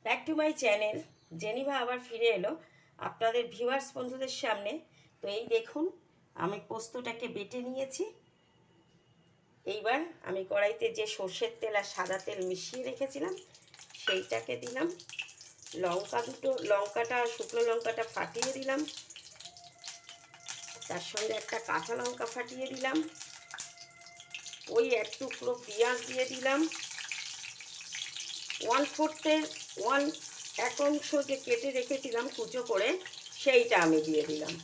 Back to my channel. Geneva আবার ফিরে এলো আপনাদের ভিউয়ার্স বন্ধুদের সামনে। তো এই দেখুন, আমি পোস্তটাকে বেটে নিয়েছি। এইবার আমি কড়াইতে যে সর্ষের তেল আর সাদা তেল মিশিয়ে রেখেছিলাম সেইটাকে দিলাম। লঙ্কাটা শুকনো লঙ্কাটা ফাটিয়ে দিলাম, তার সঙ্গে একটা কাঁচা লঙ্কা ফাটিয়ে দিলাম, ওই এক টুকরো পেঁয়াজ দিয়ে দিলাম, 1/4 এক অংশ যে কেটে রেখেছিলাম কুচো করে সেইটা আমি দিয়ে দিলাম।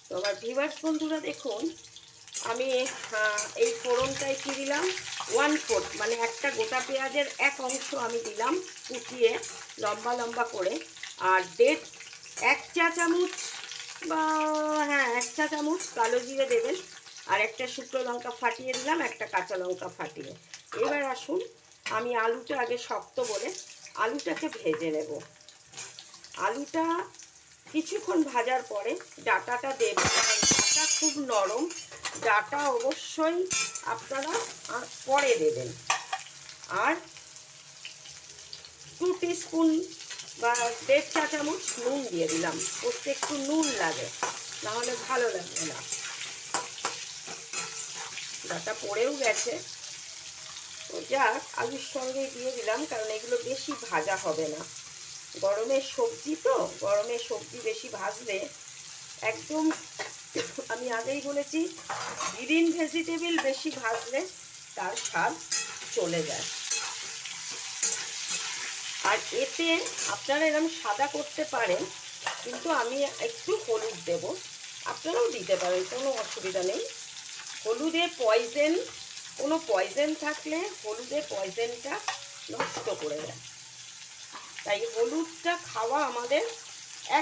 তো আমার ভিউয়ার্স বন্ধুরা দেখুন, আমি এই ফোড়নটায় কি দিলাম, 1/4 মানে একটা গোটা পেঁয়াজের এক অংশ আমি দিলাম কুচিয়ে লম্বা লম্বা করে। আর 1 চা চামচ বা হ্যাঁ 1 চা চামচ কালো জিরে দেবেন। আর একটা শুকনো লঙ্কা ফাটিয়ে দিলাম, একটা কাঁচা লঙ্কা ফাটিয়ে। এবার আসুন, আমি আলুটা আগে শক্ত বলে আলুটাকে ভেজে নেব। আলুটা কিছুক্ষণ ভাজার পরে ডাঁটাটা দেব। ডাঁটা খুব নরম, ডাঁটা অবশ্যই আপনারা পরে দেবেন। আর 2 টিস্পুন বা 1.5 চা চামচ নুন দিয়ে দিলাম। ওতে একটু নুন লাগে, নাহলে ভালো লাগবে না। ডাঁটা পড়েও গেছে, তো যাক আলুর সঙ্গে দিয়ে দিলাম, কারণ এগুলো বেশি ভাজা হবে না। গরমের সবজি তো, গরমের সবজি বেশি ভাজলে একদম, আমি আগেই বলেছি, গ্রিন ভেজিটেবল বেশি ভাজলে তার স্বাদ চলে যায়। আর এতে আপনারা এরকম সাদা করতে পারেন, কিন্তু আমি একটু হলুদ দেব। আপনারাও দিতে পারেন, কোনো অসুবিধা নেই। হলুদে পয়জেন, কোনো পয়জেন থাকলে হলুদে পয়জেনটা নষ্ট করে দেয়। তাই হলুদটা খাওয়া আমাদের